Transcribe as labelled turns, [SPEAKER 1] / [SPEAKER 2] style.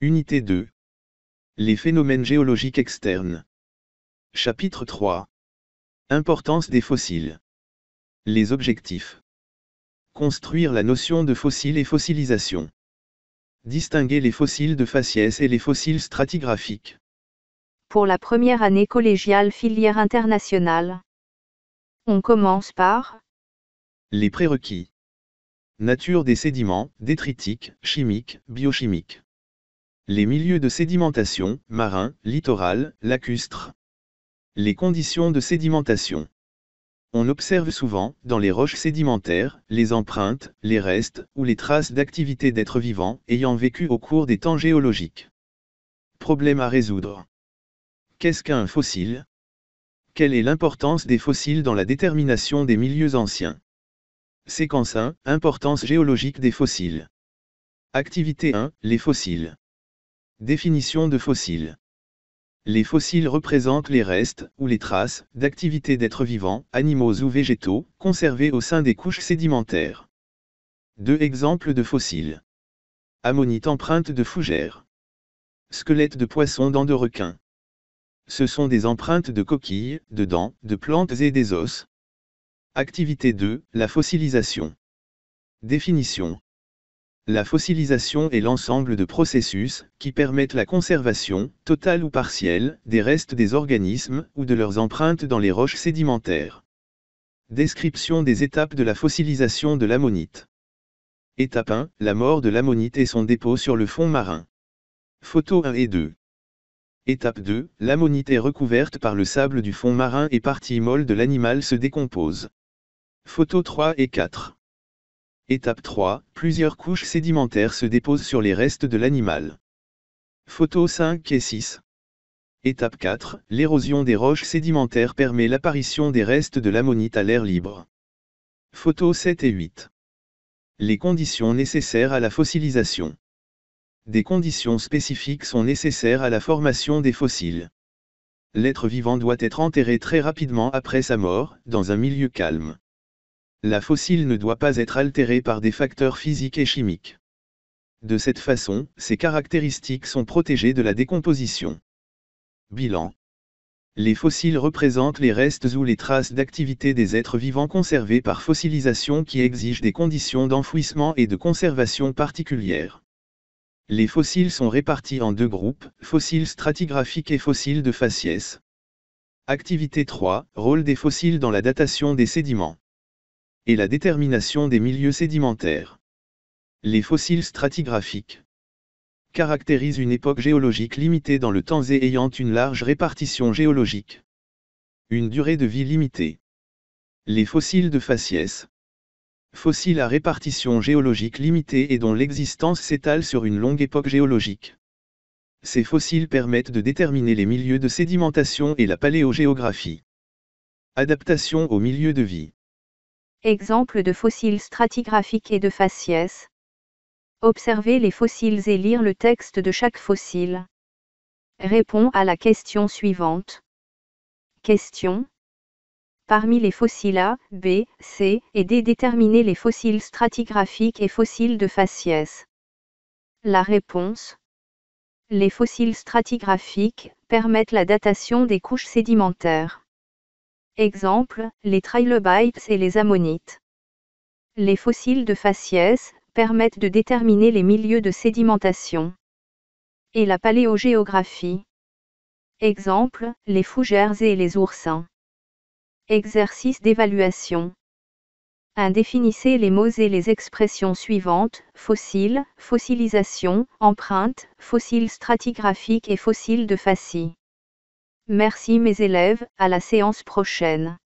[SPEAKER 1] Unité 2. Les phénomènes géologiques externes. Chapitre 3. Importance des fossiles. Les objectifs. Construire la notion de fossile et fossilisation. Distinguer les fossiles de faciès et les fossiles stratigraphiques.
[SPEAKER 2] Pour la première année collégiale filière internationale. On commence par
[SPEAKER 1] les prérequis. Nature des sédiments, détritiques, chimiques, biochimiques. Les milieux de sédimentation, marins, littoral, lacustres. Les conditions de sédimentation. On observe souvent, dans les roches sédimentaires, les empreintes, les restes, ou les traces d'activités d'êtres vivants, ayant vécu au cours des temps géologiques. Problème à résoudre. Qu'est-ce qu'un fossile ? Quelle est l'importance des fossiles dans la détermination des milieux anciens ? Séquence 1, importance géologique des fossiles. Activité 1, les fossiles. Définition de fossiles. Les fossiles représentent les restes, ou les traces, d'activités d'êtres vivants, animaux ou végétaux, conservés au sein des couches sédimentaires. 2 exemples de fossiles. Ammonite empreinte de fougères. Squelette de poisson dents de requin. Ce sont des empreintes de coquilles, de dents, de plantes et des os. Activité 2, la fossilisation. Définition. La fossilisation est l'ensemble de processus qui permettent la conservation, totale ou partielle, des restes des organismes ou de leurs empreintes dans les roches sédimentaires. Description des étapes de la fossilisation de l'ammonite. Étape 1, la mort de l'ammonite et son dépôt sur le fond marin. Photos 1 et 2. Étape 2, l'ammonite est recouverte par le sable du fond marin et partie molle de l'animal se décompose. Photos 3 et 4. Étape 3, plusieurs couches sédimentaires se déposent sur les restes de l'animal. Photos 5 et 6. Étape 4, l'érosion des roches sédimentaires permet l'apparition des restes de l'ammonite à l'air libre. Photos 7 et 8. Les conditions nécessaires à la fossilisation. Des conditions spécifiques sont nécessaires à la formation des fossiles. L'être vivant doit être enterré très rapidement après sa mort, dans un milieu calme. La fossile ne doit pas être altérée par des facteurs physiques et chimiques. De cette façon, ses caractéristiques sont protégées de la décomposition. Bilan. Les fossiles représentent les restes ou les traces d'activité des êtres vivants conservés par fossilisation qui exigent des conditions d'enfouissement et de conservation particulières. Les fossiles sont répartis en 2 groupes, fossiles stratigraphiques et fossiles de faciès. Activité 3, rôle des fossiles dans la datation des sédiments. Et la détermination des milieux sédimentaires. Les fossiles stratigraphiques caractérisent une époque géologique limitée dans le temps et ayant une large répartition géologique. Une durée de vie limitée. Les fossiles de faciès. Fossiles à répartition géologique limitée et dont l'existence s'étale sur une longue époque géologique. Ces fossiles permettent de déterminer les milieux de sédimentation et la paléogéographie. Adaptation au milieu de vie.
[SPEAKER 2] Exemple de fossiles stratigraphiques et de faciès. Observer les fossiles et lire le texte de chaque fossile. Réponds à la question suivante. Question. Parmi les fossiles A, B, C et D, déterminer les fossiles stratigraphiques et fossiles de faciès. La réponse. Les fossiles stratigraphiques permettent la datation des couches sédimentaires. Exemple, les trilobites et les ammonites. Les fossiles de faciès permettent de déterminer les milieux de sédimentation. Et la paléogéographie. Exemple, les fougères et les oursins. Exercice d'évaluation. 1. Définissez les mots et les expressions suivantes, fossile, fossilisation, empreinte, fossile stratigraphique et fossile de facie. Merci mes élèves, à la séance prochaine.